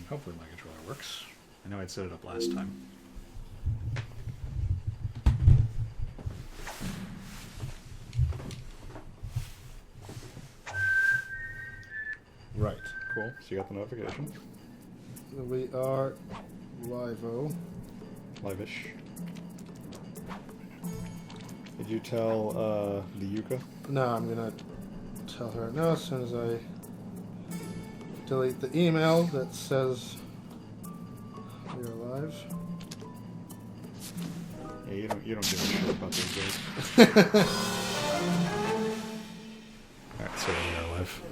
Hopefully my controller works. I know I'd set it up last time. Right. Cool. So you got the notification. We are live-o. Live-ish. Did you tell the Yuka? No, I'm gonna tell her now as soon as I delete the email that says we are live. Yeah, you don't give a shit about those days. Alright, so we are live.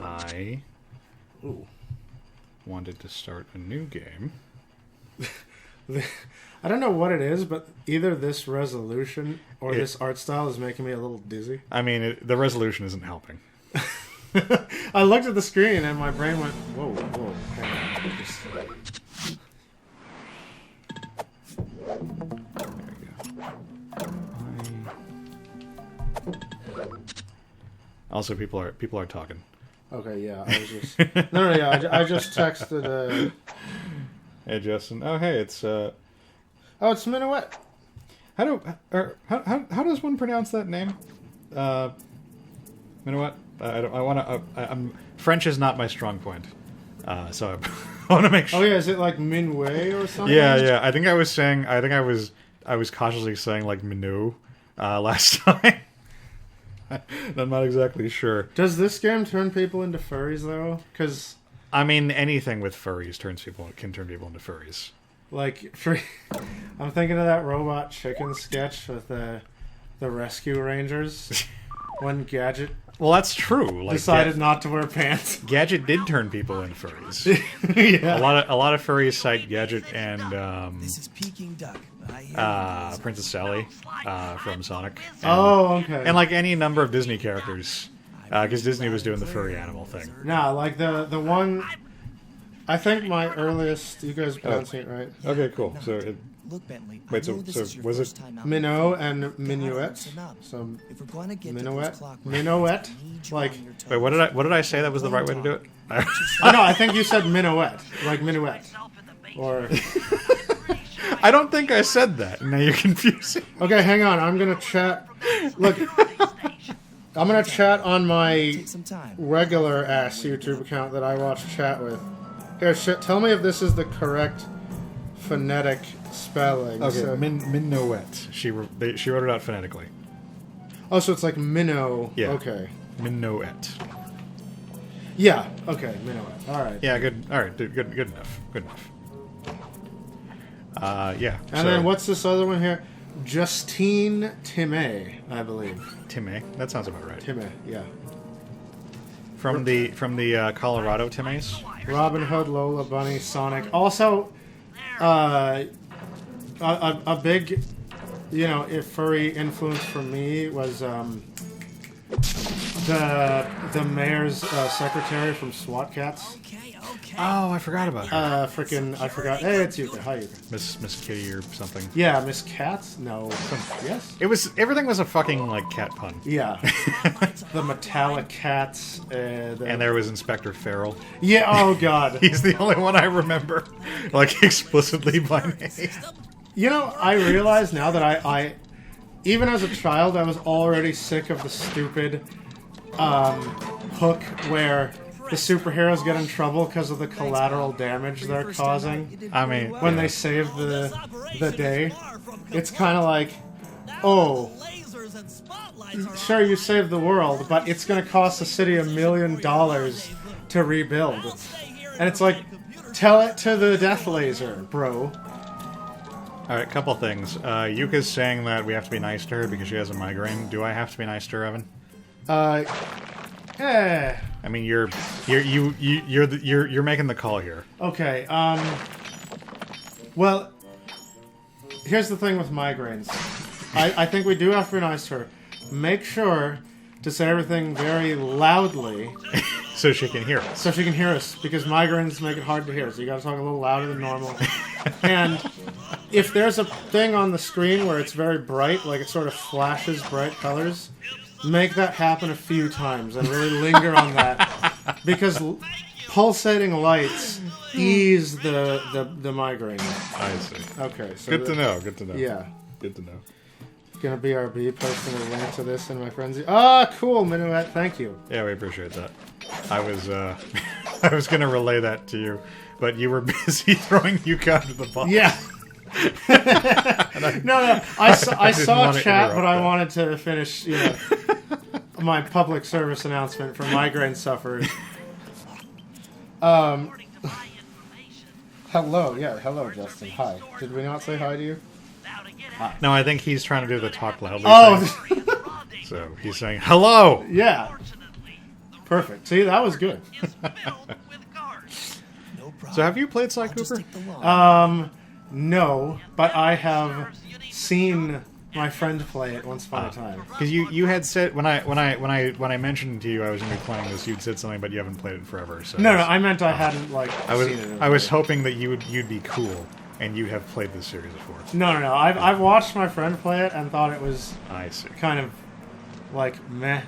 I wanted to start a new game. I don't know what it is, but either this resolution or this art style is making me a little dizzy. I mean, the resolution isn't helping. I looked at the screen and my brain went, whoa, whoa, hang on. Also, people are talking. Okay, yeah, I was just I just texted. Hey, Justin. Oh, hey, it's Oh, it's Minuet. How does one pronounce that name? Minuet. French is not my strong point. So I want to make sure. Oh yeah, is it like Minway or something? Yeah. I think I was cautiously saying like Minu last time. I'm not exactly sure. Does this game turn people into furries though? Because I mean, anything with furries can turn people into furries. Like, I'm thinking of that Robot Chicken sketch with the Rescue Rangers when Gadget. Well, that's true. Like, decided not to wear pants. Gadget did turn people into furries. Yeah. A lot of furries cite Gadget and this is Peking Duck. Princess Sally from Sonic. Okay. And like any number of Disney characters, because Disney was doing the furry animal thing. Nah, like the one. I think my earliest. You guys pronouncing it right? Okay, cool. So Look, Bentley. wait, so was it Minnow and Minuet? So Minuet. Like. Wait, what did I say that was the right way to do it? Oh no, I think you said Minuet, like Minuet, or. I don't think I said that. Now you're confusing. Okay, hang on. I'm gonna chat. Look, I'm gonna chat on my regular ass YouTube account that I watch chat with. Here, tell me if this is the correct phonetic spelling. Okay, so, Minuet. She wrote it out phonetically. Oh, so it's like minnow. Yeah. Okay. Minuet. Yeah. Okay. Minuet. All right. Yeah. Good. All right. Good enough. Good enough. Yeah. And then what's this other one here? Justine Timé, I believe. Timé. That sounds about right. Timé. Yeah. From the Colorado Timés. Robin Hood, Lola Bunny, Sonic. Also, a big, furry influence for me was the mayor's secretary from SWAT Cats. Oh, I forgot about her. I forgot. Hey, it's Yuka. Hi, Yuka. Miss Kitty or something. Yeah, Miss Cats? No. Yes? Everything was a fucking, like, cat pun. Yeah. The metallic cats. And there was Inspector Farrell. Yeah, oh god. He's the only one I remember, like, explicitly by name. I realize now that I even as a child, I was already sick of the stupid hook where the superheroes get in trouble because of the collateral damage they're causing. I mean, when they save the day, it's kind of like, oh, sure you saved the world, but it's going to cost the city $1 million to rebuild. And it's like, tell it to the death laser, bro. Alright, couple things. Yuka's saying that we have to be nice to her because she has a migraine. Do I have to be nice to her, Evan? Yeah. I mean, you're making the call here. Okay. Well, here's the thing with migraines. I think we do have to be nice to her. Make sure to say everything very loudly. So she can hear us. Because migraines make it hard to hear. So you gotta talk a little louder than normal. And if there's a thing on the screen where it's very bright, like it sort of flashes bright colors, make that happen a few times and really linger on that, because pulsating lights ease the migraine. I see. Okay, so Good to know. Good to know. Yeah. Good to know. Gonna BRB posting a link to this in my frenzy. Ah, cool, Minuet, thank you. Yeah, we appreciate that. I was I was gonna relay that to you, but you were busy throwing Yuka under the bus. Yeah. No, I didn't saw want to chat, interrupt but I that. wanted to finish, my public service announcement for migraine sufferers. Hello, Justin. Hi. Did we not say hi to you? No, I think he's trying to do the talk loudly thing. Oh, So he's saying hello. yeah. Perfect. See, that was good. No problem. So have you played Sly I'll just Cooper? take the lawn. No, but I have seen my friend play it once upon a time. Because you had said when I mentioned to you I was going to be playing this, you'd said something, but you haven't played it forever. So No, I meant I hadn't I was seen it. I was hoping that you'd be cool and you have played this series before. No. I've watched my friend play it and thought it was I see. kind of like meh.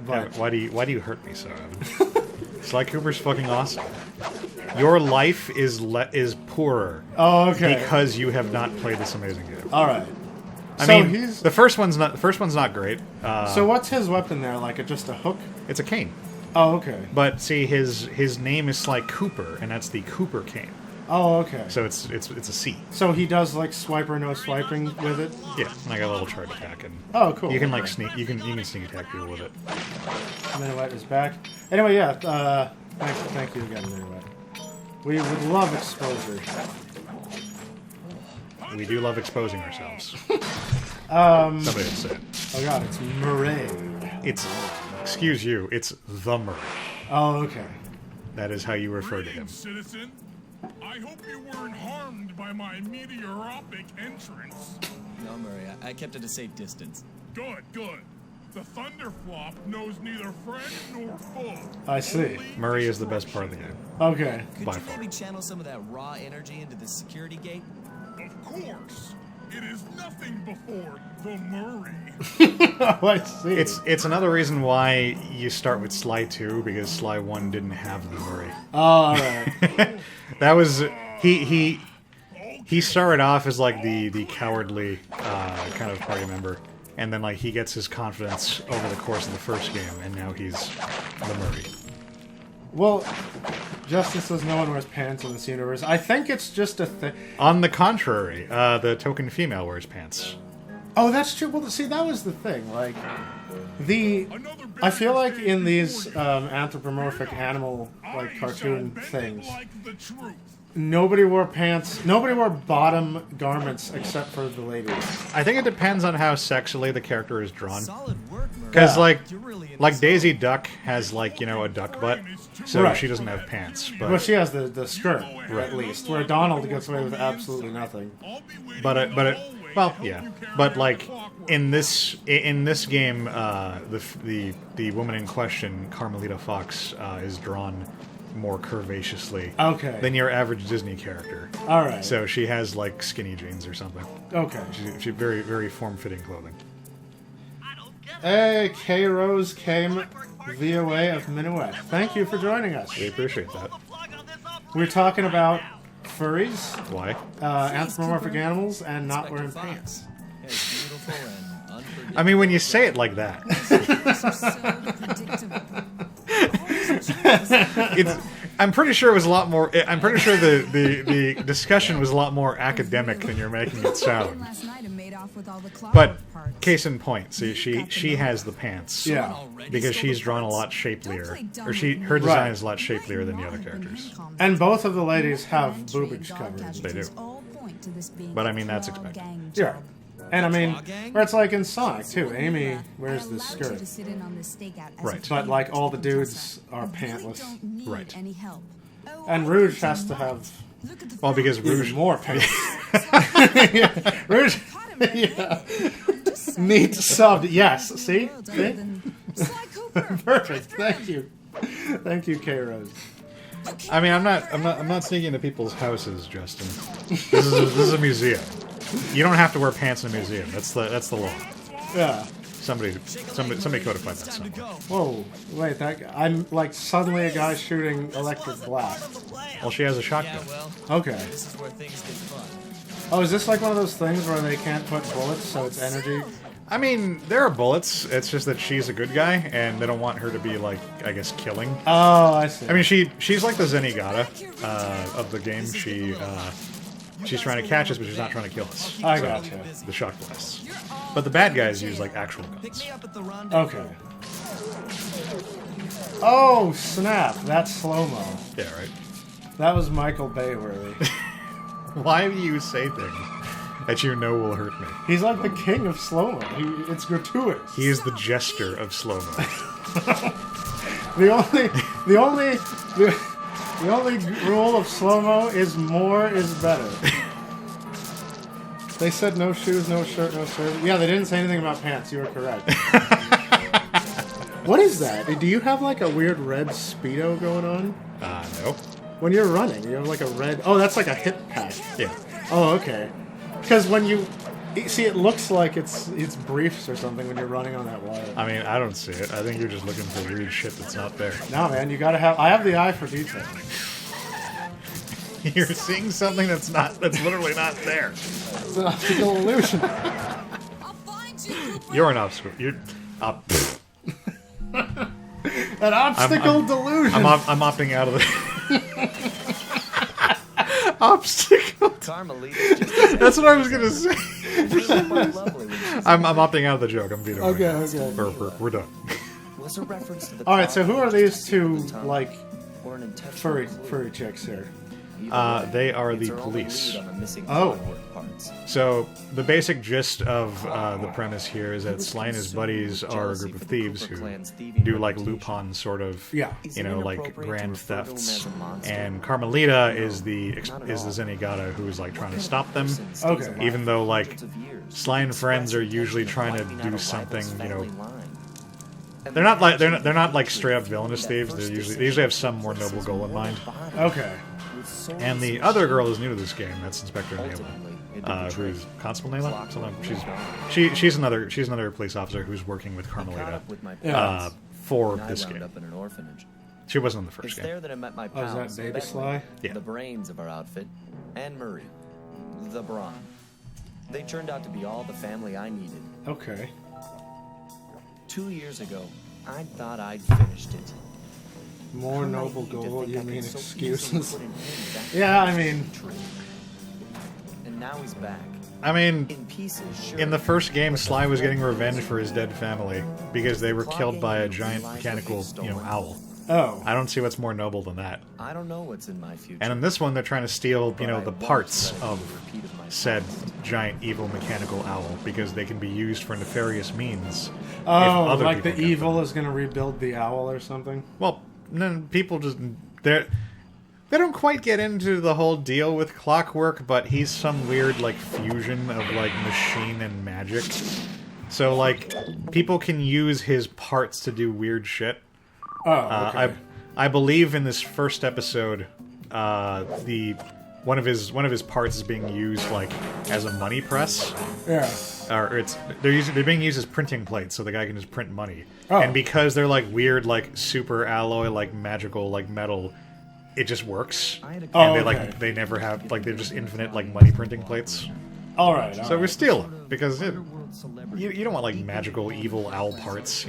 But Why do you hurt me so, Evan? Sly Cooper's fucking awesome. Your life is poorer oh, okay. because you have not played this amazing game. All right. I So mean, he's the first one's not great. so what's his weapon there? Like just a hook? It's a cane, Oh, okay. but see, his name is Sly Cooper, and that's the Cooper cane. Oh, okay. So it's a C. So he does like swiper no swiping with it. Yeah, and I got a little charge attack, and Oh, cool. you can like sneak. You can sneak attack people with it. Minuet is back. Anyway, yeah. Thank you again, Minuet. We would love exposure. We do love exposing ourselves. Somebody would say it. Oh god, it's Murray. It's excuse you. It's the Murray. Oh, okay. That is how you refer to him. Citizen, I hope you weren't harmed by my meteoropic entrance. No, Murray, I kept it a safe distance. Good, good. The Thunderflop knows neither friend nor foe. I see. Murray is the best part of the game. Okay. Could By you far. maybe channel some of that raw energy into the security gate? Of course, it is nothing before the Murray. Oh, I see. It's another reason why you start with Sly 2, because Sly 1 didn't have the Murray. Oh, all right. That was he started off as like the cowardly kind of party member, and then like he gets his confidence over the course of the first game, and now he's the Murray. Well, Justin says no one wears pants in this universe. I think it's just a thing. On the contrary, the token female wears pants. Oh, that's true. Well, see, that was the thing. Like, I feel like in these anthropomorphic animal like cartoon things, Like the truth. nobody wore pants. Nobody wore bottom garments except for the ladies. I think it depends on how sexually the character is drawn. Solid work, Murray. Because Yeah. like You're really into like this. Daisy Duck has like a duck butt, so Right. she doesn't have pants. Well, But she has the skirt at least, where Donald gets away with absolutely nothing. I'll be waiting but in the it hallway. well Hope yeah. you carry But on like clockwork. in this game, the woman in question, Carmelita Fox, is drawn more curvaceously Okay. than your average Disney character. All right. So she has like skinny jeans or something. Okay. She very very form fitting clothing. Hey, K Rose came via way of Minuet. Thank you for joining us. We appreciate that. We're talking about furries, Why? anthropomorphic animals, and not Inspector wearing Fox. pants. Yeah, it's beautiful and unpredictable. I mean, when you say it like that, it's. I'm pretty sure it was a lot more. I'm pretty sure the discussion was a lot more academic than you're making it sound. But case in point, see, she has the pants. Yeah. Because she's drawn a lot shapelier, or her design is a lot shapelier than the other characters. And both of the ladies have boobage coverage. They do. But I mean, that's expected. Yeah. And I mean, where it's like in Sonic too. Amy wears this skirt, Right. but like all the dudes are pantless. Right. And Rouge has to have Well, because even Rouge. more pants. Yeah. Rouge, yeah. Neat subbed. Yes. See? See? Perfect. Thank you. Thank you, K Rose. I mean, I'm not sneaking into people's houses, Justin. This is a museum. You don't have to wear pants in a museum. That's the law. Yeah. Somebody codified that somewhere. Whoa, wait, that guy, I'm like suddenly a guy shooting electric blast. Well, she has a shotgun. Yeah, well, Okay. this is where things get fun. Oh, is this like one of those things where they can't put bullets, so it's energy? I mean, there are bullets. It's just that she's a good guy, and they don't want her to be like, I guess, killing. Oh, I see. I mean, she's like the Zenigata of the game. She's trying to catch us, but she's not trying to kill us. I gotcha. The shock blasts. But the bad guys use like actual Pick guns. me up at the rendezvous. Okay. Oh, snap. That's slow-mo. Yeah, right. That was Michael Bay worthy. Why do you say things that you know will hurt me? He's like the king of slow-mo. It's gratuitous. He is the jester of slow mo. The only rule of slow-mo is more is better. They said no shoes, no shirt, no service. Yeah, they didn't say anything about pants. You were correct. What is that? Do you have like a weird red Speedo going on? No. When you're running, you have like a red... Oh, that's like a hip pack. Yeah. Oh, okay. Because when you... See, it looks like it's briefs or something when you're running on that wire. I mean, I don't see it. I think you're just looking for weird shit that's not there. No, man, you gotta have... I have the eye for detail. You're seeing something that's literally not there. It's an optical illusion. You're an obstacle. You're... An obstacle delusion. I'm opting out of the... Obstacle. Carmelita's just That's what I was gonna say. quite lovely when she's I'm opting out of the joke. I'm being Okay, okay. We're done. was a reference to the Alright, so who are these two, Tongue like, or an intentional furry clue. chicks here? Either way, They are it's the our only police. lead on the missing Oh. pawnwork parts. So the basic gist of the premise here is that Sly and his buddies are a group of thieves who do like Lupin sort of, Yeah. Is you it know, like inappropriate to grand refer to him thefts. as a monster? And Carmelita is the not at Zenigata who's like trying to stop them. Person stays Okay. alive Even though, for like, hundreds of years, Sly and friends are express usually intention trying of to wiping do out a something, rival's you know. family line. And They're not like the they're not like straight up villainous thieves. They usually have some more noble goal in mind. Okay. And the other girl is new to this game. That's Inspector Nayla, who's Constable Nayla. She's another police officer who's working with Carmelita Yeah. for I this wound game. up in an orphanage. She wasn't in the It's first there game. that I met my Oh, is pals. that Baby Bentley, Sly? Yeah. The brains of our outfit, and Murray, the brawn. They turned out to be all the family I needed. Okay. 2 years ago, I thought I'd finished it. More How noble naive to goal, think you I could mean so easily excuses? put an end to that Yeah, I mean... tree. And now he's back. I mean, In pieces, sure. in the first game, Sly was getting revenge for his dead family because they were killed by a giant mechanical, owl. Oh. I don't see what's more noble than that. I don't know what's in my future. And in this one, they're trying to steal, but I the won't parts settle of for a repeat of my said past. giant evil mechanical owl because they can be used for nefarious means. Oh, other like people the get evil them. is gonna rebuild the owl or something? Well, no, people just they don't quite get into the whole deal with Clockwork, but he's some weird like fusion of like machine and magic. So like people can use his parts to do weird shit. Oh, okay. I believe in this first episode, one of his parts is being used like as a money press. Yeah. Or they're being used as printing plates, so the guy can just print money. Oh. And because they're like weird, like super alloy, like magical, like metal, it just works. I had a And Oh, they okay. they never have like they're just infinite like money printing plates. Alright, So we steal them because you don't want like magical evil owl parts,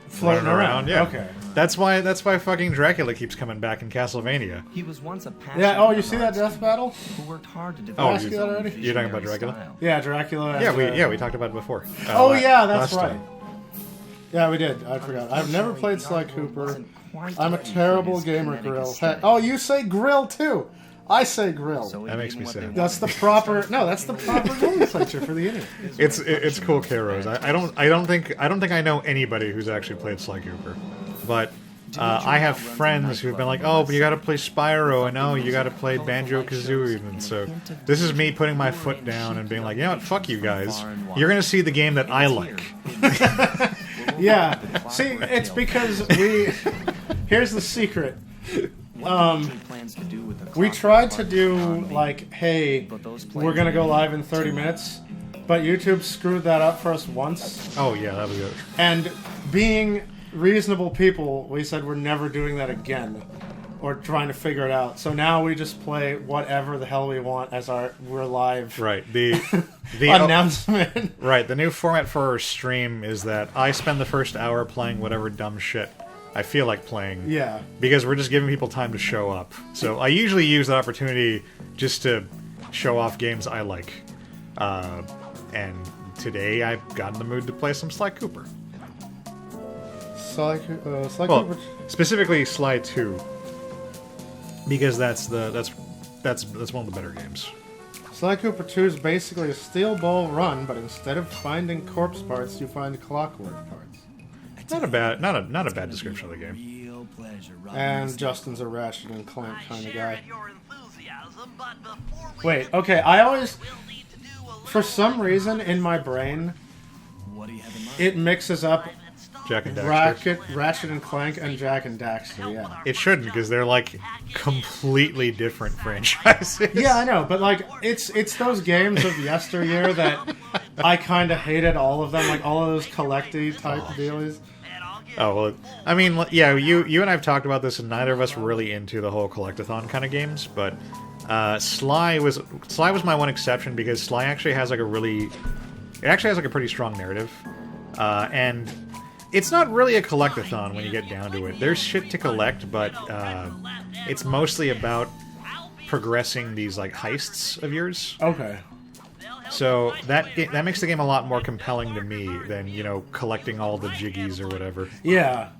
Floating running around. Yeah. Okay. That's why fucking Dracula keeps coming back in Castlevania. He was once a passionate Yeah, oh, you see that artist death battle? who worked hard to Oh, develop you- his own already? You're talking about visionary Dracula? style. Yeah, Dracula. and, Yeah, we talked about it before. Oh, yeah, that's last right. time. Yeah, we did. I forgot. I've never played Sly Cooper. Wasn't quite I'm a ready for terrible his gamer, kinetic Grill. aesthetic. Oh, you say Grill too. I say Grill. So he That gave makes him me what sad. they That's the wanted. proper. No, that's the proper nomenclature for the idiot. It's cool, K-Rose. I don't think I know anybody who's actually played Sly Cooper, but I have friends who've been like, oh, but you got to play Spyro, and oh, you got to play Banjo Kazooie, even. So this is me putting my foot down and being like, you know what, fuck you guys. You're gonna see the game that I like. Yeah. See, it's because we. Here's the secret. plans to do with the we clock tried to parked do on me. like, hey, But those we're plans gonna go remain live in 30 minutes, but YouTube screwed that up for us once. Oh yeah, that was good. And being reasonable people, we said we're never doing that again, or trying to figure it out. So now we just play whatever the hell we want as we're live Right. The announcement. right. The new format for our stream is that I spend the first hour playing whatever dumb shit I feel like playing. Yeah. Because we're just giving people time to show up. So I usually use that opportunity just to show off games I like. And today I got in the mood to play some Sly Cooper. Sly Well, Cooper. specifically Sly 2. Because that's one of the better games. Sly Cooper 2 is basically a steel ball run, but instead of finding corpse parts, you find clockwork parts. Not a bad description of the game. And Justin's a Ratchet and Clank kind of guy. Wait, okay, I always, for some reason in my brain, it mixes up Jack and Daxter. Ratchet and Clank and Jack and Daxter, yeah. It shouldn't, because they're like completely different franchises. Yeah, I know, but like it's those games of yesteryear that I kind of hated all of them, like all of those collecty type dealies. Oh well, I mean, yeah, you and I've talked about this, and neither of us were really into the whole collectathon kind of games. But Sly was my one exception, because Sly actually has like a pretty strong narrative, and it's not really a collectathon when you get down to it. There's shit to collect, but it's mostly about progressing these like heists of yours. Okay. So that makes the game a lot more compelling to me than, collecting all the jiggies or whatever. Yeah.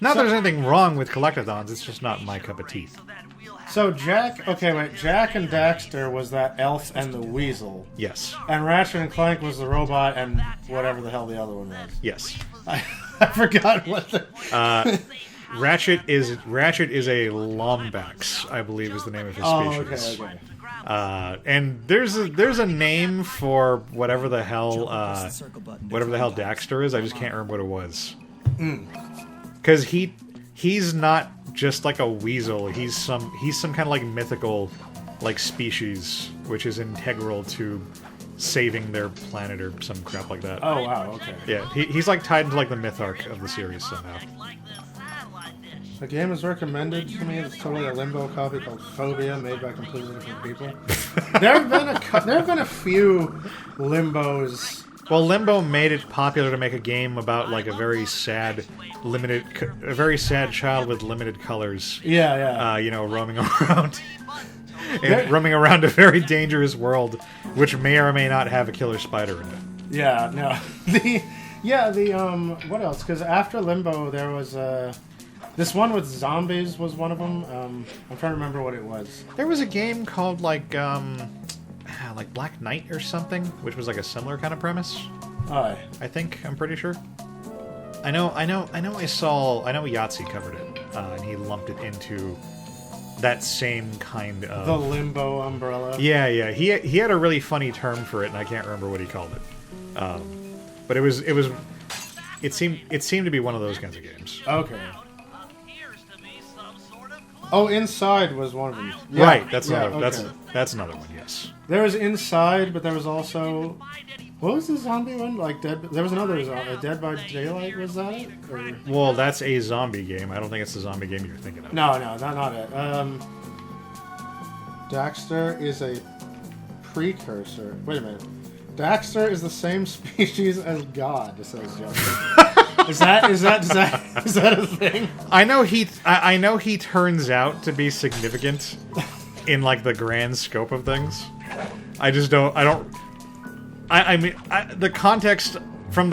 Not that there's anything wrong with collectathons, it's just not my cup of tea. So Jack and Daxter was that elf and the weasel. Yes. And Ratchet and Clank was the robot and whatever the hell the other one was. Yes. I forgot what the... Ratchet is a Lombax, I believe is the name of his species. Okay. And there's a name for whatever the hell Daxter is. I just can't remember what it was. Because he's not just like a weasel. He's some kind of like mythical like species, which is integral to saving their planet or some crap like that. Oh wow, okay. Yeah, he's like tied into like the myth arc of the series somehow. The game is recommended to me. It's totally a Limbo copy called Phobia, made by completely different people. there have been a few Limbos. Well, Limbo made it popular to make a game about like a very sad child with limited colors. Yeah. Roaming around. And roaming around a very dangerous world, which may or may not have a killer spider in it. Yeah, no. What else? Because after Limbo, there was this one with zombies was one of them. I'm trying to remember what it was. There was a game called like Black Knight or something, which was like a similar kind of premise. Aye. I'm pretty sure. I know Yahtzee covered it, and he lumped it into that same kind of... The Limbo umbrella. Yeah. He had a really funny term for it, and I can't remember what he called it. But it seemed to be one of those kinds of games. Okay. Oh, Inside was one of them. Yeah. Right, that's another. Okay. That's another one. Yes. There was Inside, but there was also... What was the zombie one? Like Dead... There was another Dead by Daylight, was that it? Or... Well, that's a zombie game. I don't think it's the zombie game you're thinking of. No, not it. Daxter is a precursor. Wait a minute. Daxter is the same species as God, says Justin. Is that a thing? I know he turns out to be significant in like the grand scope of things. I mean, the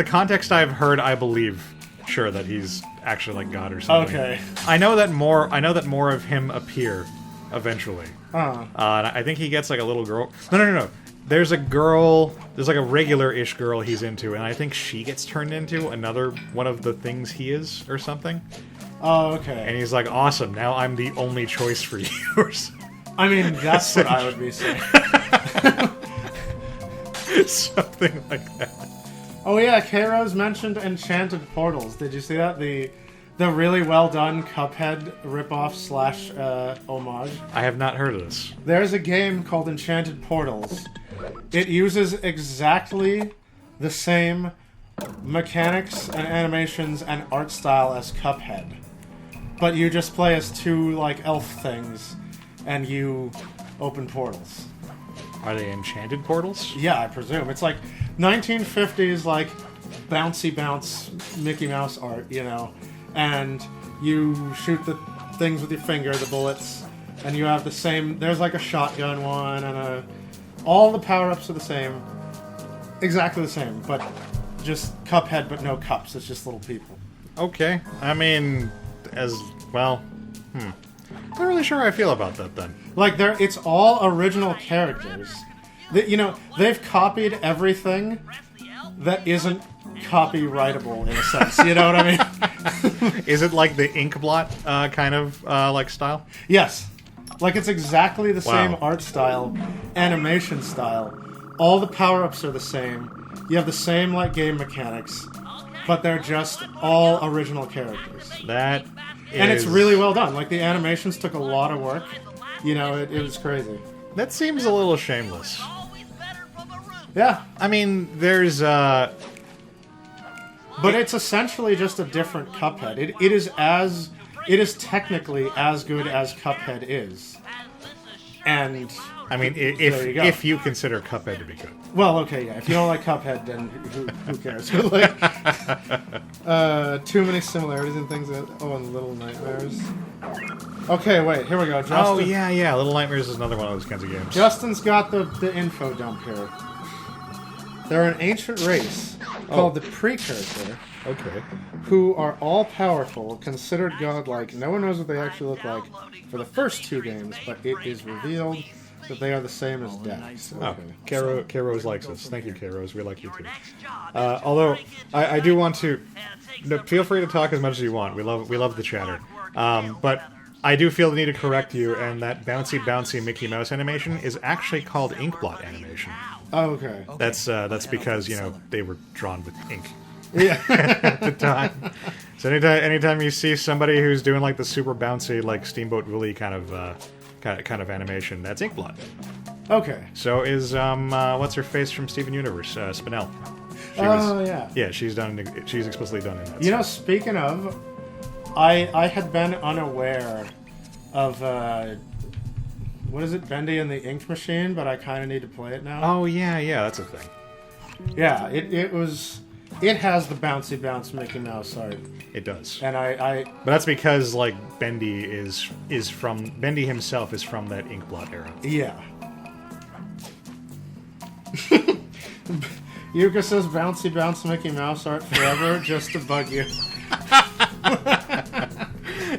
context I've heard, I believe, sure, that he's actually like God or something. Okay. I know that more of him appear eventually. Uh-huh. And I think he gets like a little girl. No. There's a girl, there's like a regular-ish girl he's into, and I think she gets turned into another one of the things he is, or something. Oh, okay. And he's like, awesome, now I'm the only choice for you. I mean, that's what I would be saying. Something like that. Oh yeah, K-Rose mentioned Enchanted Portals. Did you see that? the really well done Cuphead ripoff slash homage. I have not heard of this. There's a game called Enchanted Portals. It uses exactly the same mechanics and animations and art style as Cuphead. But you just play as two, like, elf things, and you open portals. Are they enchanted portals? Yeah, I presume. It's like 1950s, like, bouncy bounce Mickey Mouse art, you know? And you shoot the things with your finger, the bullets, and you have the same... There's, like, a shotgun one, and all the power-ups are the same. Exactly the same, but just Cuphead, but no cups. It's just little people. Okay. I mean, as well. Not really sure how I feel about that then. Like, it's all original characters. You know, they've copied everything that isn't copyrightable, in a sense. You know what I mean? Is it like the Inkblot kind of like style? Yes. Like, it's exactly the same Wow. art style, animation style. All the power-ups are the same. You have the same, like, game mechanics. But they're just all original characters. That And it's is- really well done. Like, the animations took a lot of work. You know, it was crazy. That seems a little shameless. Yeah. I mean, there's But it's essentially just a different Cuphead. It is technically as good as Cuphead is. And I mean, There you go. if you consider Cuphead to be good. well, okay, yeah. If you don't like Cuphead, then who cares? Like, too many similarities and things. And Little Nightmares. Okay, wait. Here we go. Justin, Oh yeah. Little Nightmares is another one of those kinds of games. Justin's got the info dump here. They're an ancient race called the Precursor, Okay. who are all-powerful, considered godlike. No one knows what they actually look like for the first two games, but it is revealed that they are the same as Dex. Oh, Okay. K-Rose likes us. Thank you, K-Rose. We like you too. Although I do want to, no, feel free to talk as much as you want. We love the chatter. But I do feel the need to correct you, and that bouncy Mickey Mouse animation is actually called Inkblot animation. Oh, okay. That's because they were drawn with ink Yeah. at the time. So anytime you see somebody who's doing like the super bouncy like Steamboat Willie kind of animation, that's Inkblot. Okay. So is what's her face from Steven Universe, Spinell. Oh, yeah. Yeah, she's explicitly done in that. You know, speaking of, I had been unaware of, what is it, Bendy and the Ink Machine, but I kind of need to play it now. Oh yeah, that's a thing. Yeah, it has the bouncy bounce Mickey Mouse art. It does. And I But that's because like Bendy Bendy himself is from that Inkblot era. yeah. Yuka says bouncy bounce Mickey Mouse art forever just to bug you.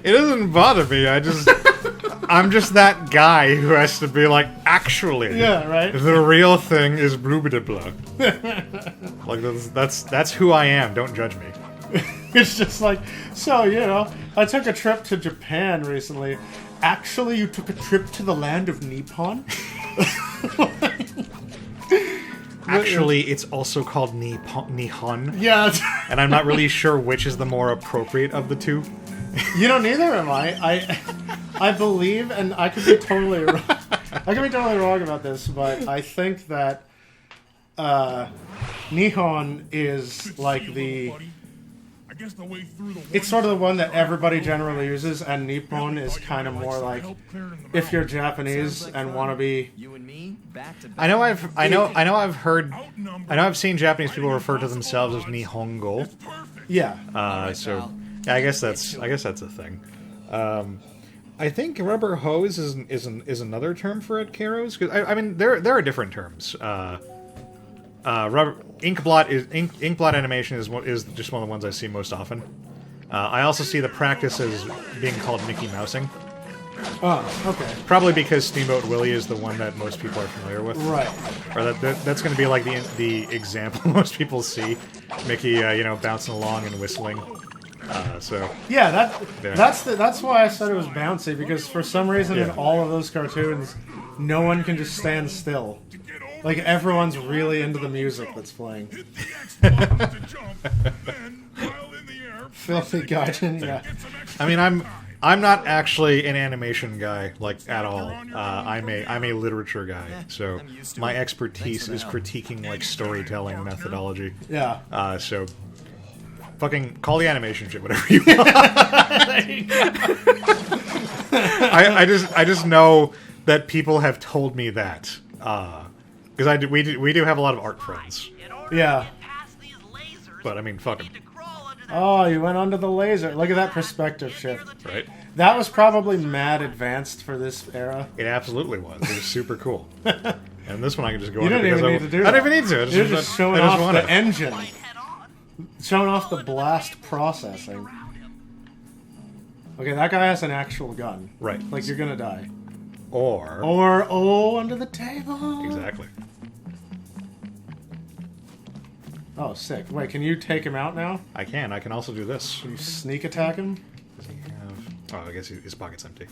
It doesn't bother me. I'm just that guy who has to be like, actually, Yeah, right? the real thing is Blubidibla. Like that's who I am. Don't judge me. It's just like, so, you know, I took a trip to Japan recently. Actually, you took a trip to the land of Nippon? Actually, it's also called Nihon, Yeah, and I'm not really sure which is the more appropriate of the two. you know, neither am I. I believe, and I could be totally wrong. I could be totally wrong about this, but I think that Nihon is like the... I guess the way through the It's sort of the one that everybody generally uses, and Nippon is kind of more like if you're Japanese and want to be... You and me, back to back. I know I've seen Japanese people refer to themselves as Nihongo. Yeah. So yeah, I guess that's a thing. I think rubber hose is another term for it, Karos. Because I mean, there are different terms. Inkblot animation is just one of the ones I see most often. I also see the practice as being called Mickey Mousing, Oh, okay. probably because Steamboat Willie is the one that most people are familiar with. Right. Or that's going to be like the example most people see, Mickey, bouncing along and whistling. So Yeah, There. that's why I said it was bouncy, because for some reason in Yeah. all of those cartoons, no one can just stand still. Like, everyone's really into the music that's playing. to jump, and while in the air, Filthy Gaijin, yeah. I mean, I'm not actually an animation guy, like, at all. I'm a literature guy, so I'm used to my it. expertise Thanks is for now. critiquing, like, storytelling methodology. Yeah. So, fucking call the animation shit whatever you want. I just know that people have told me that because we do have a lot of art friends, Yeah. but I mean, fuck 'em, Oh, you went onto the laser. Look at that perspective shift. right? That was probably mad advanced for this era. It absolutely was. It was super cool. And this one I can just go. You under didn't because even need to do I that. don't even need to. You're just showing I off wanna. the engine. Showing off the blast processing. Okay, that guy has an actual gun. Right. Like, you're gonna die. Or Or, oh, under the table. exactly. Oh, sick. Wait, can you take him out now? I can. I can also do this. Can you sneak attack him? Does he have? Oh, I guess his pocket's empty.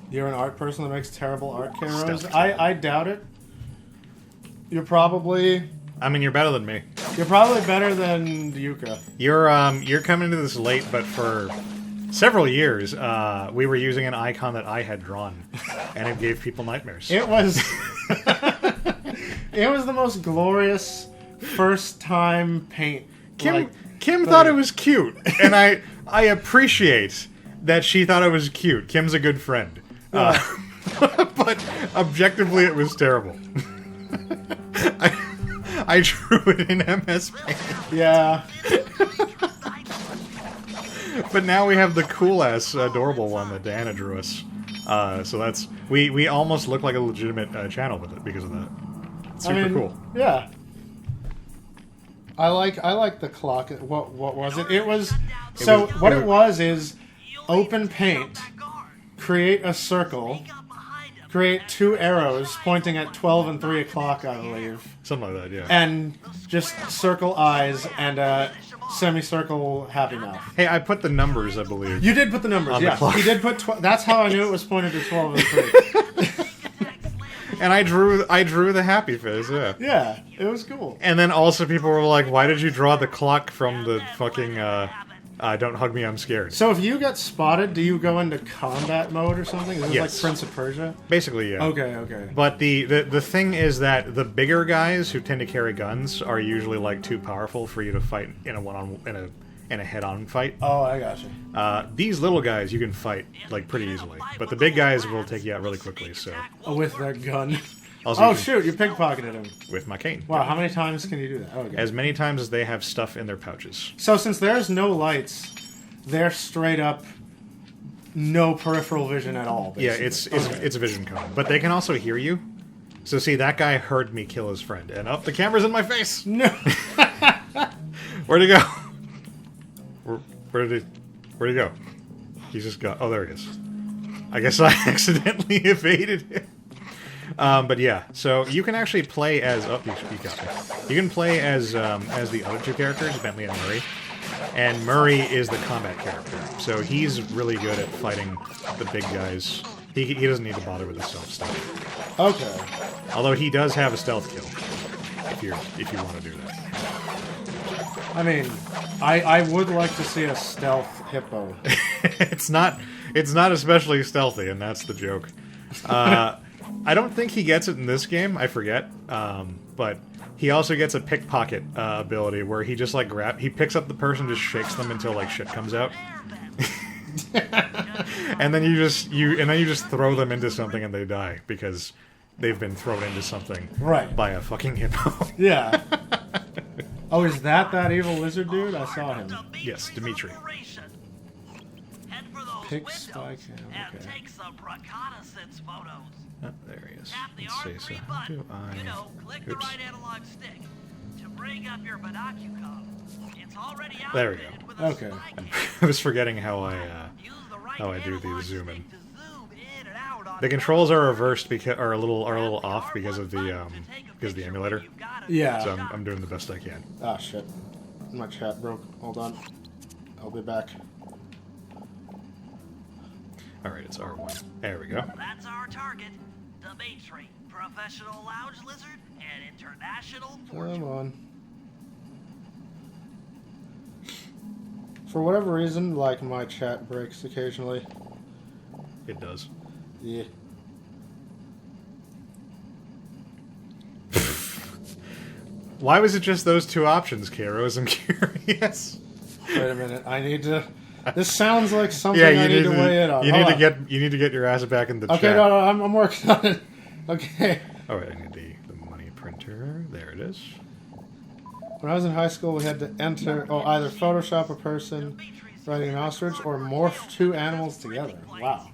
You're an art person that makes terrible art cameras? Stealth. I doubt it. You're probably I mean, you're better than me. better than Yuka. You're coming into this late, but for several years, we were using an icon that I had drawn, and it gave people nightmares. It was it was the most glorious first time paint. Kim like, Kim thought it was cute, and I appreciate that she thought it was cute. Kim's a good friend, but objectively, it was terrible. I drew it in MS Paint, yeah. but now we have the cool ass adorable one that Diana drew us. So that's we almost look like a legitimate channel with it because of that. It's super cool. Yeah. I like the clock. What was it? It was so was- what it it was is open paint, create a circle, create 2 arrows pointing at 12 and 3 o'clock, I believe, Something like that, yeah. and just circle eyes and a semicircle happy mouth. Hey, I put the numbers, I believe. You did put the numbers, On the yeah. clock. He did put. That's how I knew it was pointed to 12 and 3. And I drew the happy face, yeah. Yeah, it was cool. And then also people were like, why did you draw the clock from the fucking, don't hug me, I'm scared? So if you get spotted, do you go into combat mode or something? Is it Yes. like Prince of Persia? Basically, yeah. Okay. But the thing is that the bigger guys who tend to carry guns are usually like too powerful for you to fight in a head-on fight. Oh, I gotcha. These little guys you can fight like pretty easily, but the big guys will take you out really quickly. So Oh, with their gun. also Oh you can- shoot, you pickpocketed him. with my cane. Wow, how many times can you do that? Oh, okay. As many times as they have stuff in their pouches. So since there's no lights, they're straight up no peripheral vision at all. Yeah, Basically. it's a vision cone, but they can also hear you. So see, that guy heard me kill his friend, and the camera's in my face. No. Where'd he go? Where did he go? He's just got. Oh, there he is. I guess I accidentally evaded him. But yeah, so you can actually play as. Oh, you got me. You can play as the other 2 characters, Bentley and Murray. And Murray is the combat character, so he's really good at fighting the big guys. He doesn't need to bother with the stealth stuff. Okay. Although he does have a stealth kill, if you want to do that. I mean, I would like to see a stealth hippo. it's not especially stealthy, and that's the joke. I don't think he gets it in this game. I forget, but he also gets a pickpocket ability where he just like he picks up the person, just shakes them until like shit comes out, and then you just throw them into something and they die because they've been thrown into something Right. by a fucking hippo. Yeah. Oh, is that evil lizard dude? I saw him. Yes, Dimitri. Pick spy cam. Okay. Take some reconnaissance photos. Oh, there he is. Tap the Let's see. R3 So button. do I? You know, click the Oops. right analog stick to bring up your binocular. It's already There we outfitted go. with a Okay. spy cam. I was forgetting how I Use the right how I do the analog zoom in. stick to zoom in and out on The controls are reversed because are a little off because of the emulator. Yeah. So I'm doing the best I can. Ah, shit. My chat broke. Hold on. I'll be back. All right, it's R1. There we go. That's our target. Dimitri, professional lounge lizard and international Come fortune. on. For whatever reason, like, my chat breaks occasionally. It does. Yeah. Why was it just those two options, Kairos? I'm curious. Wait a minute. I need to... This sounds like something Yeah, I need to weigh in on. you Hold need on. you need to get your ass back in the Okay, chat. no, I'm working on it. Okay. Oh wait, I need the money printer. There it is. When I was in high school, we had to enter either Photoshop a person riding an ostrich or morph two animals together. Wow.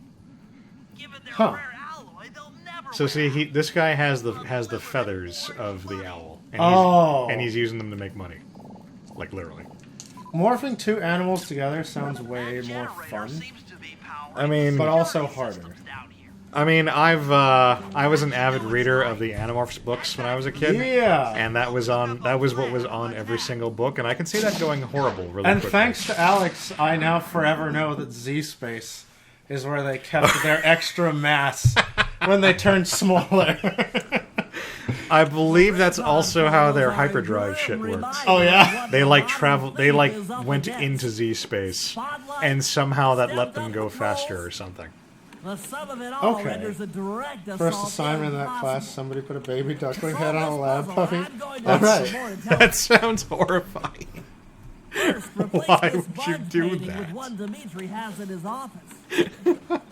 Given their Huh. rare alloy, they'll never So wear see, out. this guy has the feathers of the owl, and Oh. he's using them to make money, like literally. Morphing two animals together sounds way more fun. Seems to be powering I mean, But also harder. systems down here. I was an avid reader of the Animorphs books when I was a kid. Yeah. And that was what was on every single book, and I can see that going horrible really And quickly. thanks to Alex, I now forever know that Z-Space is where they kept their extra mass when they turned smaller. I believe that's also how their hyperdrive shit works. Oh, yeah? They went into Z space, and somehow that let them go faster or something. The sum of it all Okay. renders a direct First assault assignment in that impossible. class, somebody put a baby duckling To head on a solve lab this puppy. puzzle, I'm going to All need some right. more That intelligence. sounds horrifying. First, replace Why this would you bud do painting that? With one Dimitri has in his office.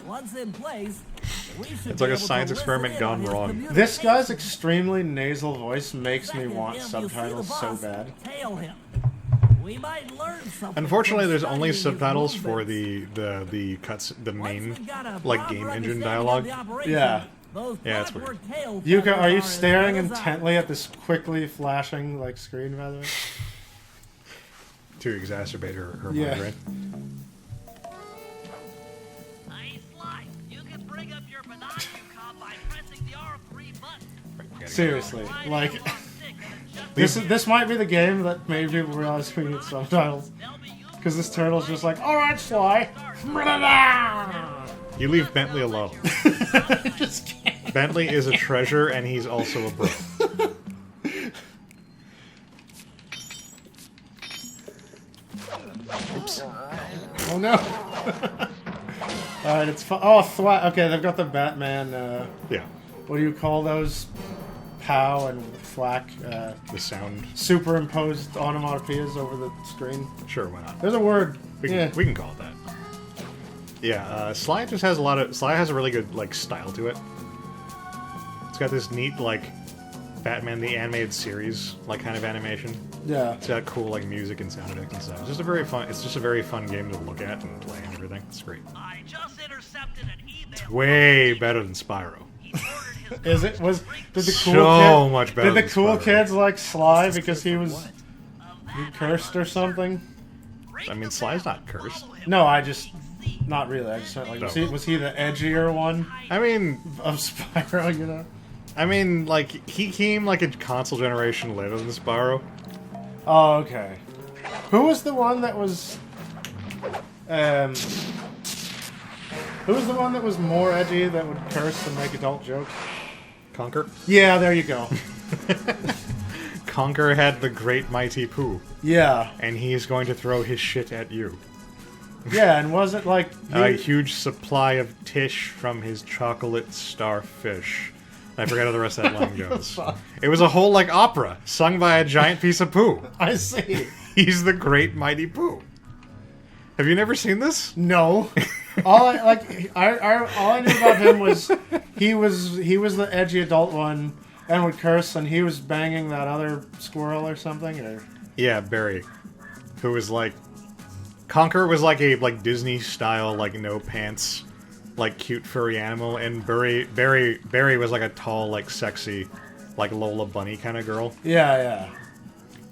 Once in place, we should It's like be a able to science listen experiment in gone on his wrong. communication. This guy's extremely nasal voice makes me Second, want if you see the subtitles so boss, bad. tail him. We might learn something. Unfortunately, from there's only studying his subtitles for movements. the cuts, the Once main we've got a like proper game engine understanding dialogue. of the operation, Yeah. those Yeah, it's blood weird. work tail Yuka, feathers are you as staring good as I. intently at this quickly flashing like screen, by the way? To exacerbate her Yeah. migraine. Hey, Sly, you can bring up your Binocucom by pressing the R3 button. Right, we gotta go. Seriously, Right like arrow on six, and this might be the game that made people realize we need subtitles. they'll be useful Because this turtle's just like, all right, Sly. You leave Bentley alone. Just can't. Bentley is a treasure, and he's also a bro. Oh no. Alright, it's fun. Oh, okay, they've got the Batman, Yeah, what do you call those? Pow and Thwack, the sound. superimposed onomatopoeias over the screen. Sure, why not? There's a word. We Yeah. can call it that. Yeah, Sly just has Sly has a really good like style to it. It's got this neat like Batman the animated series like kind of animation. Yeah. It's got cool like music and sound effects and stuff. It's just a very fun game to look at and play and everything. It's great. I just intercepted an email. Way better than Spyro. He ordered his Is it? Did the cool So kid, much better Did the than cool Spyro. kids like Sly because he was cursed or something? I mean, Sly's not cursed. No, not really. I just meant like, No. was he the edgier one I mean, of Spyro? You know? like he came like a console generation later than Spyro. Oh, okay. Who was the one that was? Who was the one that was more edgy that would curse and make adult jokes? Conker. Yeah, there you go. Conker had the great mighty Pooh, Yeah, and he's going to throw his shit at you. yeah, and was it like A huge supply of tish from his chocolate starfish. I forgot how the rest of that line goes. It was a whole like opera sung by a giant piece of poo. I see. He's the great mighty Pooh. Have you never seen this? No, all I knew about him was he was the edgy adult one and would curse, and he was banging that other squirrel or something. Or Yeah, Barry, who was like Conker was like a Disney style like no pants like cute furry animal, and Barry was like a tall like sexy like Lola Bunny kind of girl. yeah.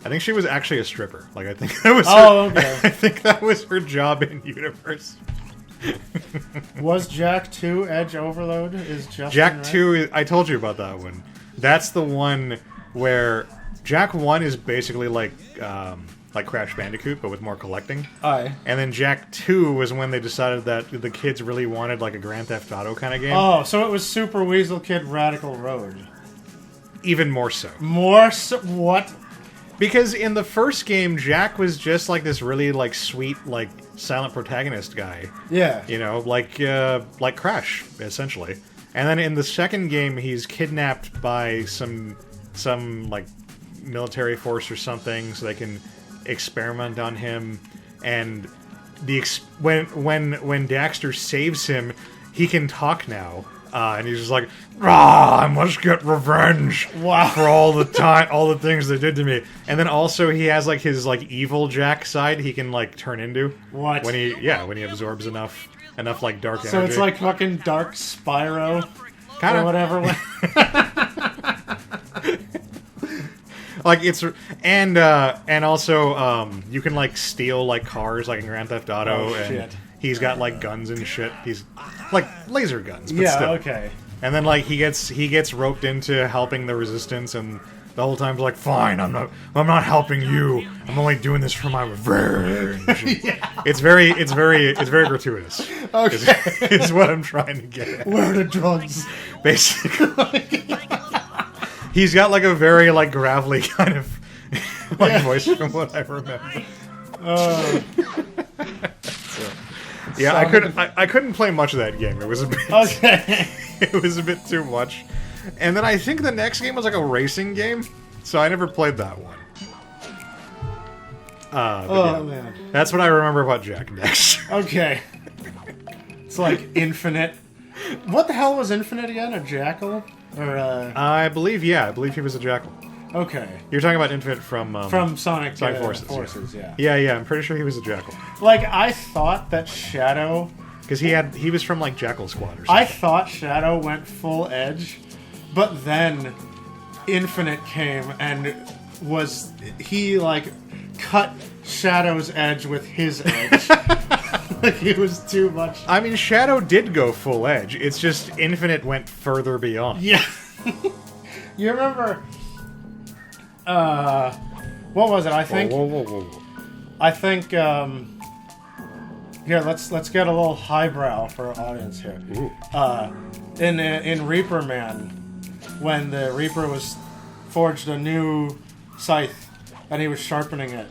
I think she was actually a stripper. Like I think that was Oh, her, okay. I think that was her job in universe. Was Jack 2 Edge Overload? Is Justin Jack right? 2, I told you about that one. That's the one where Jack 1 is basically like Crash Bandicoot, but with more collecting. Aye. And then Jack 2 was when they decided that the kids really wanted like a Grand Theft Auto kind of game. Oh, so it was Super Weasel Kid Radical Road. Even more so. More so, what? Because in the first game, Jack was just like this really like sweet, like silent protagonist guy. Yeah. You know, like Crash, essentially. And then in the second game, he's kidnapped by some like military force or something, so they can experiment on him. And when Daxter saves him, he can talk now. And he's just like, I must get revenge for all the things they did to me. And then also he has like his like evil Jack side he can like turn into. What? When he absorbs enough like dark energy. So it's like fucking Dark Spyro, Kinda. or whatever. Like it's and also you can like steal like cars like in Grand Theft Auto. Oh, and shit. He's got like guns and shit. He's like laser guns, but Yeah, still. okay. And then like he gets roped into helping the resistance, and the whole time's like, fine, I'm not helping you. I'm only doing this for my revenge. It's very gratuitous. Okay. Is what I'm trying to get at. Where are the drugs? Basically. He's got like a very like gravelly kind of like voice from what I remember. Yeah, I couldn't play much of that game. It was a bit Okay. it was a bit too much. And then I think the next game was like a racing game, so I never played that one. But yeah, Man. that's what I remember about Jack and Daxter. Okay. It's like Infinite. What the hell was Infinite again? A jackal? Or I believe he was a jackal. Okay. You're talking about Infinite from Sonic Forces. yeah. Yeah, I'm pretty sure he was a jackal. Like, I thought that Shadow... Because he was from like Jackal Squad or something. I thought Shadow went full edge, but then Infinite came and he like cut Shadow's edge with his edge. Like, it was too much. I mean, Shadow did go full edge. It's just Infinite went further beyond. Yeah. You remember... what was it? I think... Whoa. I think, here, let's get a little highbrow for our audience here. Ooh. In Reaper Man, when the Reaper was forged a new scythe, and he was sharpening it,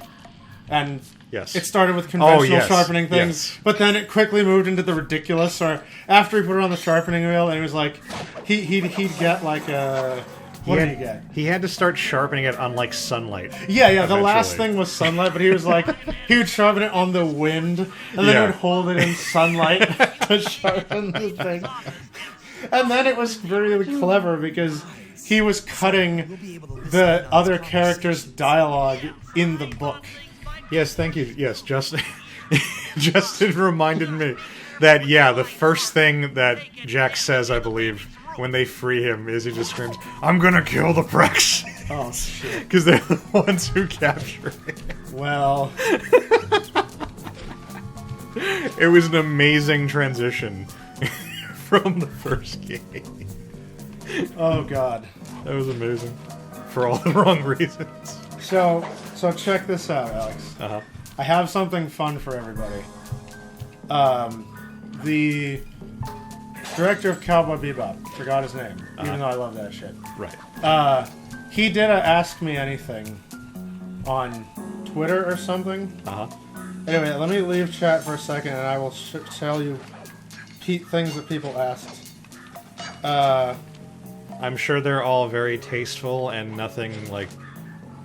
and Yes. it started with conventional yes, sharpening things, yes. but then it quickly moved into the ridiculous. Or after he put it on the sharpening wheel, and it was like he'd get like a what did he get? He had to start sharpening it on like sunlight. Yeah. The last Eventually. thing was sunlight, but he was like, he would sharpen it on the wind, and then Yeah. he would hold it in sunlight to sharpen the thing. And then it was really clever because he was cutting the other character's dialogue in the book. Yes, thank you. Yes, Justin reminded me that, yeah, the first thing that Jack says, I believe, when they free him is he just screams, "I'm gonna kill the Prex!" Oh, shit. Because they're the ones who capture him. Well, It was an amazing transition from the first game. oh god. That was amazing. For all the wrong reasons. So check this out, Alex. Uh-huh. I have something fun for everybody. The director of Cowboy Bebop, forgot his name, even though I love that shit. Right. He did a Ask Me Anything on Twitter or something. Uh-huh. Anyway, let me leave chat for a second and I will tell you things that people asked. I'm sure they're all very tasteful and nothing, like,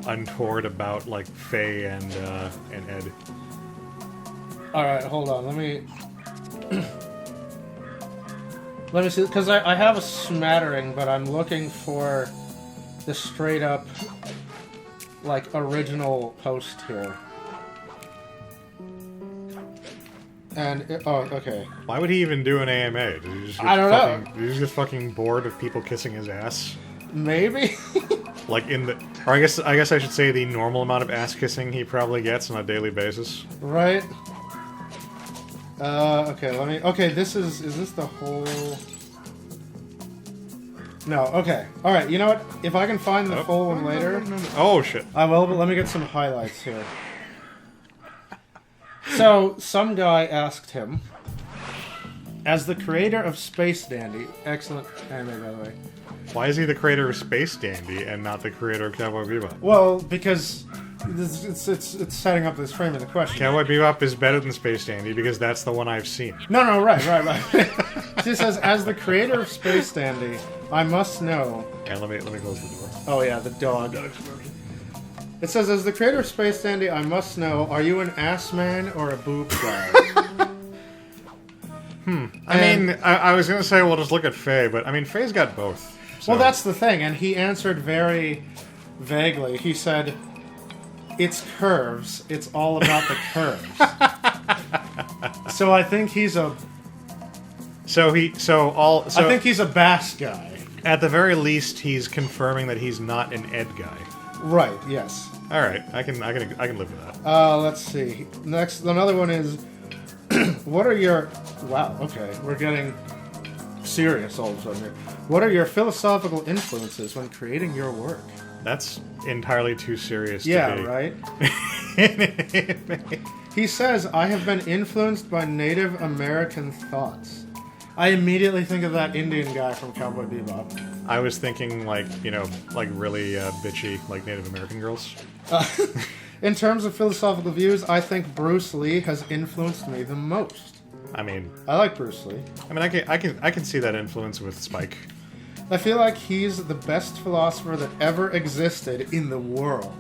untoward about, like, Faye and Ed. Alright, hold on, let me... let me see, because I have a smattering, but I'm looking for the straight up, like, original post here. And, oh, okay. Why would he even do an AMA? Did he just get I don't know. Did he just get fucking bored of people kissing his ass? Maybe? Like in the... Or I guess I should say the normal amount of ass kissing he probably gets on a daily basis. Right? Okay, let me... Okay, is this the whole... No, okay. Alright, you know what? If I can find the full one later, Oh, shit. I will, but let me get some highlights here. So, some guy asked him, as the creator of Space Dandy, excellent anime by the way. Why is he the creator of Space Dandy and not the creator of Cowboy Bebop? Well, because it's setting up this frame of the question. Cowboy Bebop is better than Space Dandy because that's the one I've seen. No, right. She says, as the creator of Space Dandy, I must know. And let me close the door. Oh yeah, the dog. It says, as the creator of Space Dandy, I must know, are you an ass man or a boob guy? I mean, I was gonna say we'll just look at Faye, but I mean Faye's got both. So. Well, that's the thing, and he answered very vaguely. He said, it's curves. It's all about the curves. So I think he's a... I think he's a bass guy. At the very least, he's confirming that he's not an Ed guy. Right, yes. All right, I can live with that. Let's see. Next, another one is, what are your... Wow, okay, we're getting serious all of a sudden here. What are your philosophical influences when creating your work? That's entirely too serious to be. Yeah, right? He says, I have been influenced by Native American thoughts. I immediately think of that Indian guy from Cowboy Bebop. I was thinking, like really bitchy, like Native American girls. In terms of philosophical views, I think Bruce Lee has influenced me the most. I mean, I like Bruce Lee. I mean, I can see that influence with Spike. I feel like he's the best philosopher that ever existed in the world.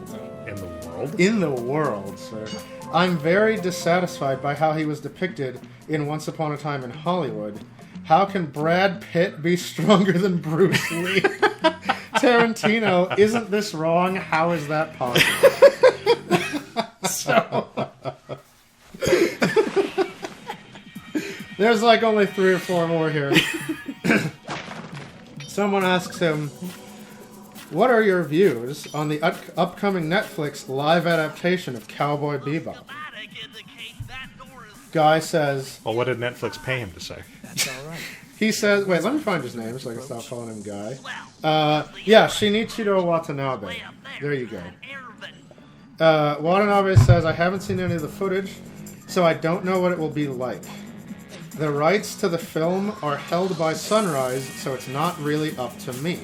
In the world? In the world, sir. I'm very dissatisfied by how he was depicted in Once Upon a Time in Hollywood. How can Brad Pitt be stronger than Bruce Lee? Tarantino, isn't this wrong? How is that possible? So... There's like only 3 or 4 more here. Someone asks him, what are your views on the upcoming Netflix live adaptation of Cowboy Bebop? Guy says... Well, what did Netflix pay him to say? That's all right. He says... Wait, let me find his name so I can stop calling him Guy. Yeah, Shinichiro Watanabe. There you go. Watanabe says, I haven't seen any of the footage, so I don't know what it will be like. The rights to the film are held by Sunrise, so it's not really up to me.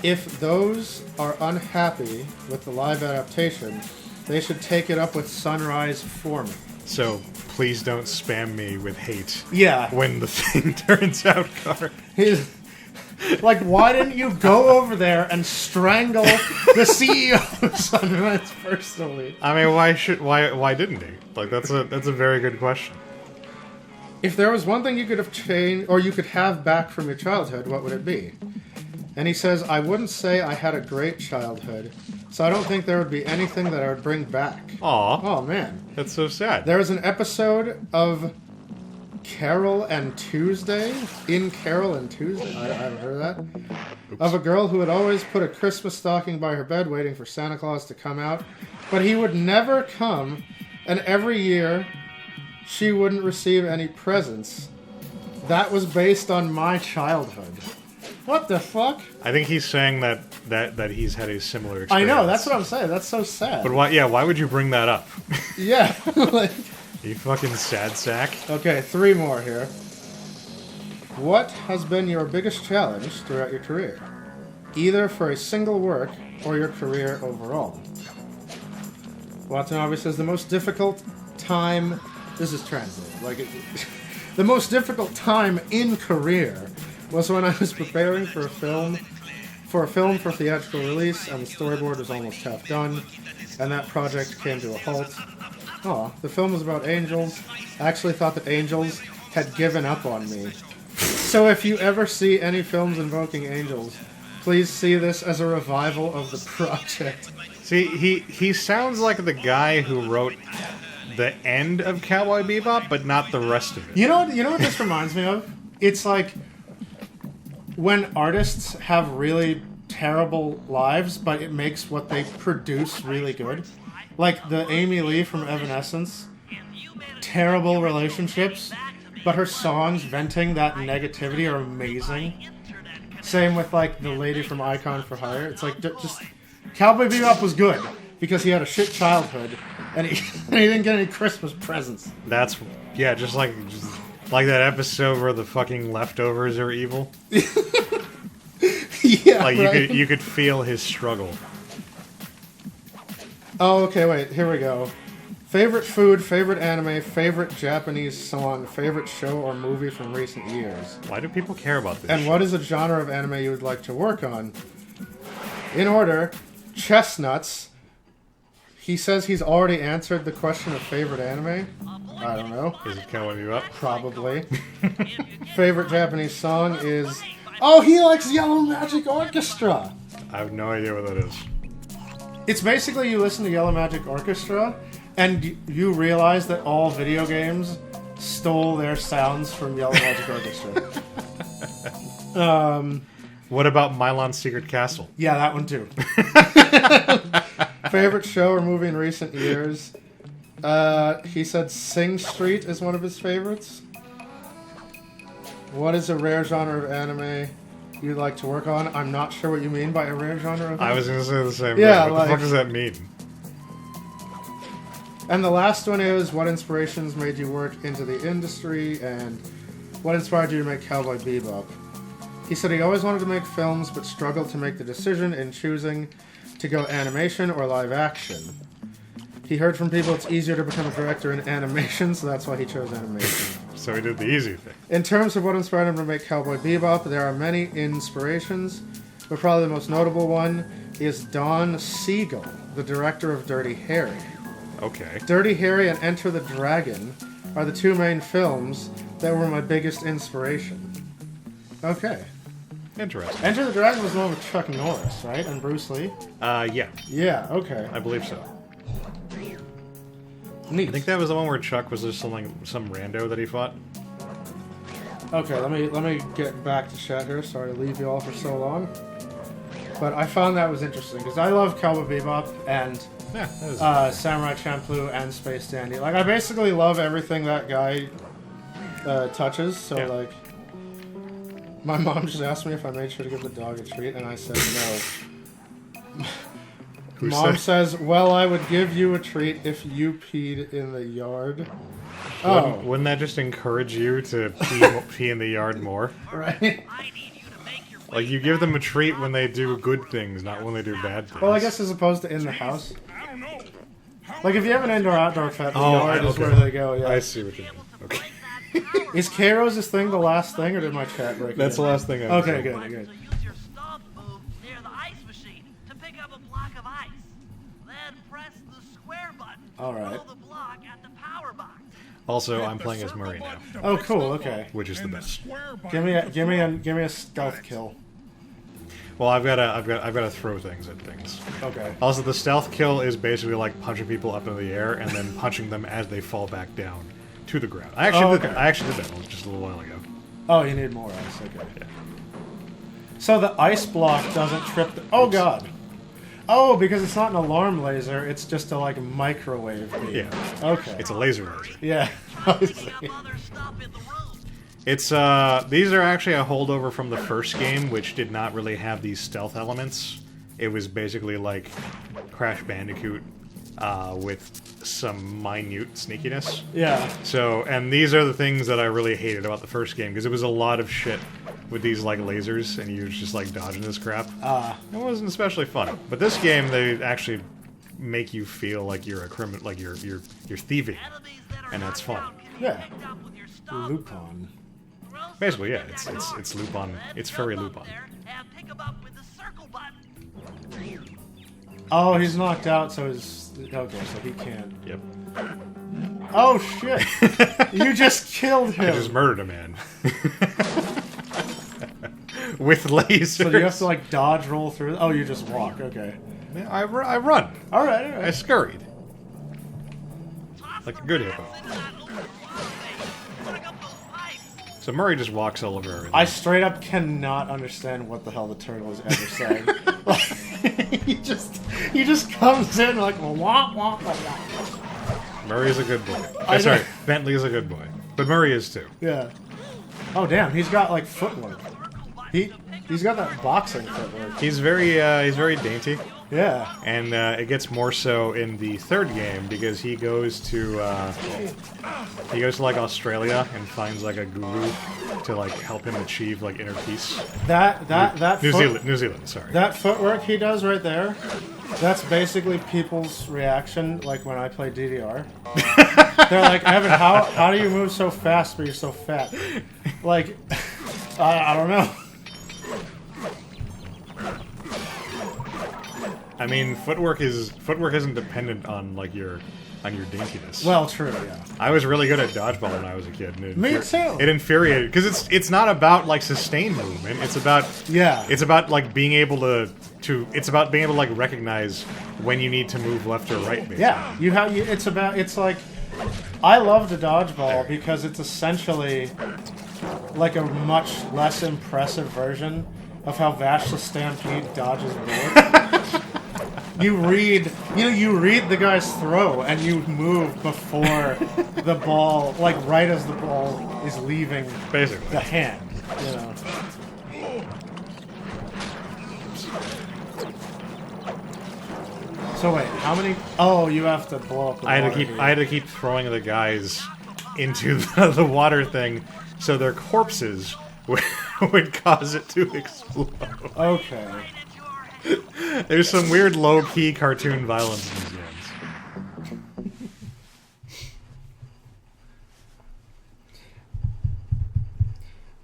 If those are unhappy with the live adaptation, they should take it up with Sunrise for me. So please don't spam me with hate. Yeah. When the thing turns out garbage. Like, why didn't you go over there and strangle the CEO of Sunrise personally? I mean, why didn't he? Like, that's a very good question. If there was one thing you could have changed, or you could have back from your childhood, what would it be? And he says, I wouldn't say I had a great childhood, so I don't think there would be anything that I would bring back. Aw. Oh, man. That's so sad. There was an episode of Carol and Tuesday, in Carol and Tuesday, I haven't heard of that, of a girl who would always put a Christmas stocking by her bed waiting for Santa Claus to come out, but he would never come, and every year... she wouldn't receive any presents. That was based on my childhood. What the fuck? I think he's saying that he's had a similar experience. I know, that's what I'm saying. That's so sad. But why would you bring that up? Yeah. Like, you fucking sad sack. okay, 3 more here. What has been your biggest challenge throughout your career? Either for a single work or your career overall. Watanabe says the most difficult time... This is translated. Like, the most difficult time in career was when I was preparing for a film for theatrical release, and the storyboard was almost half done, and that project came to a halt. Oh, the film was about angels. I actually thought that angels had given up on me. So if you ever see any films invoking angels, please see this as a revival of the project. See, he sounds like the guy who wrote the end of Cowboy Bebop, but not the rest of it. You know what this reminds me of? It's like when artists have really terrible lives, but it makes what they produce really good. Like the Amy Lee from Evanescence. Terrible relationships, but her songs venting that negativity are amazing. Same with like the lady from Icon for Hire. It's like just Cowboy Bebop was good because he had a shit childhood and he didn't get any Christmas presents. That's just Like that episode where the fucking leftovers are evil. Yeah, Like right? you could feel his struggle. Oh, okay, wait, here we go. Favorite food, favorite anime, favorite Japanese song, favorite show or movie from recent years. Why do people care about this? And what is a genre of anime you would like to work on? In order, Chestnuts. He says he's already answered the question of favorite anime. I don't know. Is it Cowboy Bebop? Probably. Favorite Japanese song is... Oh, he likes Yellow Magic Orchestra! I have no idea what that is. It's basically you listen to Yellow Magic Orchestra, and you realize that all video games stole their sounds from Yellow Magic Orchestra. What about Milon's Secret Castle? Yeah, that one too. Favorite show or movie in recent years? He said Sing Street is one of his favorites. What is a rare genre of anime you'd like to work on? I'm not sure what you mean by a rare genre of anime. I was gonna say the same Yeah, thing. What the like- fuck does that mean? And the last one is, what inspirations made you work into the industry, and what inspired you to make Cowboy Bebop? He said he always wanted to make films, but struggled to make the decision in choosing to go animation or live action. He heard from people it's easier to become a director in animation, so that's why he chose animation. So he did the easy thing. In terms of what inspired him to make Cowboy Bebop, there are many inspirations, but probably the most notable one is Don Siegel, the director of Dirty Harry. Okay. Dirty Harry and Enter the Dragon are the two main films that were my biggest inspiration. Okay. Interesting. Enter the Dragon was the one with Chuck Norris, right? And Bruce Lee? Yeah, Yeah, okay. I believe so. Neat. I think that was the one where Chuck was just some rando that he fought. Okay, let me get back to chat here. Sorry to leave you all for so long. But I found that was interesting, because I love Cowboy Bebop and Yeah, that was Samurai Champloo and Space Dandy. Like, I basically love everything that guy touches, so Yeah. like... My mom just asked me if I made sure to give the dog a treat, and I said no. Who Mom said- says, well, I would give you a treat if you peed in the yard. Oh, Wouldn't that just encourage you to pee in the yard more? right. I need you to make your way Like, you give them a treat when they do good things, not when they do bad things. Well, I guess as opposed to in the house. I don't know. How Like, if you have an indoor-outdoor pet, the Oh, yard is okay. where they go, yeah. I see what you mean. Okay. Is Kairos' thing the last thing, or did my chat break it? That's the last thing I Okay, good, good. So use your stomp move near the ice machine to pick up a block of ice. Then press the square button to All right. throw the block at the power box. Also, hit I'm the playing as circle Murray now, button to Oh, fix cool, the okay. block, which is the and best. square button Give me a to give me throw. a stealth kill. Well, I've got to throw things at things. Okay. Also, the stealth kill is basically like punching people up in the air and then punching them as they fall back down to the ground. I actually did that just a little while ago. Oh, you need more ice. Okay. So the ice block doesn't trip. Oh god. Oh, because it's not an alarm laser. It's just a like microwave beam. Yeah. Okay. It's a laser laser. Yeah. Picking up other stuff in the room. It's these are actually a holdover from the first game, which did not really have these stealth elements. It was basically like Crash Bandicoot with some minute sneakiness. Yeah. So, and these are the things that I really hated about the first game, because it was a lot of shit with these like lasers, and you were just like dodging this crap. It wasn't especially fun. But this game, they actually make you feel like you're a criminal, like you're thieving. Enemies that are And that's knocked fun. out can be Yeah. picked up with your stomp Lupin. Throw Basically, yeah, something it's at it's them. Lupin. Then It's jump furry up Lupin. there and pick 'em up with the circle button. Oh, he's knocked out, so he's okay. So he can't. Yep. Oh shit! You just killed him. I just murdered a man. With lasers. So you have to like dodge, roll through. Oh, you just walk. Okay. I run. All right. All I right. scurried. Toss Like a the good rails hippo. into that open block face. Plug up those pipes. So Murray just walks all over everything. I straight up cannot understand what the hell the turtle is ever saying. Like, he just comes in like wah wah wah wah. Murray is a good boy. I know. Sorry, Bentley is a good boy. But Murray is too. Yeah. Oh damn, he's got like footwork. Circle button He to pick He's got that boxing footwork. He's very dainty. Yeah. And it gets more so in the third game because he goes to like Australia and finds like a guru to like help him achieve like inner peace. New Zealand, sorry. That footwork he does right there, that's basically people's reaction like when I play DDR. They're like, Evan, how do you move so fast but you're so fat? Like, I don't know. I mean, footwork isn't dependent on like your daintiness. Well, true, yeah. I was really good at dodgeball when I was a kid. And Me too. It infuriated because it's not about like sustained movement. It's about It's about like being able to it's about being able to like recognize when you need to move left or right. Basically. Yeah, it's like I love the dodgeball because it's essentially like a much less impressive version of how Vash the Stampede dodges board. You read the guy's throw and you move before the ball, like right as the ball is leaving basically the hand. You know. So wait, how many? Oh, you have to blow up. I had to keep throwing the guys into the water thing, so their corpses would cause it to explode. Okay. There's some weird low-key cartoon violence in these games.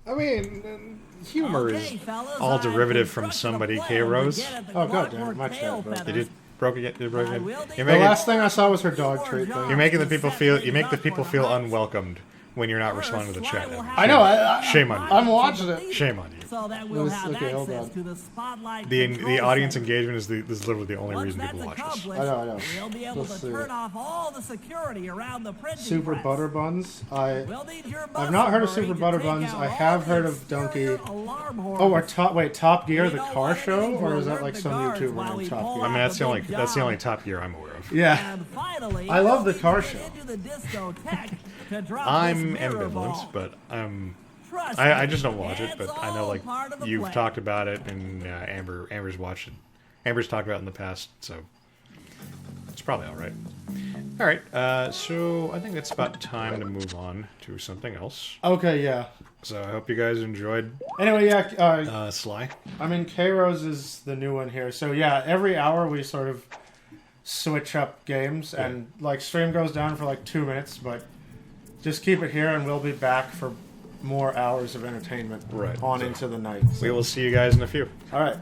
I mean, humor is all derivative from somebody, K-Rose. Oh, goddamn, my chat broke. Did it broke again? Did it broke again? The last thing I saw was her dog treat thing. You make the people feel unwelcomed when you're not responding to the chat. I know. Shame on you. I'm watching it. Shame on you. So that we'll have hold access on. to the spotlight. The audience engagement is literally the only Once reason that's people watch us. accomplished, I know. we'll be able Let's to see. turn off all the security around the printing Super press. Butter Buns. We'll need your I've not heard of muscle Super memory Butter to Buns. take out I all have the heard of Donkey. exterior alarm Oh, or horns. Top Gear, the You know car what? show, Anything or to is that alert like the some guards YouTuber while named we Top pull Gear? I mean, out that's the big only job. Top Gear I'm aware of. Yeah. And finally, I love the we'll car get show. into the discotheque to drop I'm this mirror ambivalent, ball. but Trust I me, just don't watch it. But it's I know all like part of the you've plan. talked about it, and Amber's watched it. Amber's talked about it in the past, so it's probably all right. All right, so I think it's about time to move on to something else. Okay, yeah. So I hope you guys enjoyed Anyway, yeah. Sly. I mean, K-Rose is the new one here. So yeah, every hour we sort of switch up games, and like stream goes down for like 2 minutes, but just keep it here, and we'll be back for more hours of entertainment Right. on So into the night. We will see you guys in a few. All right.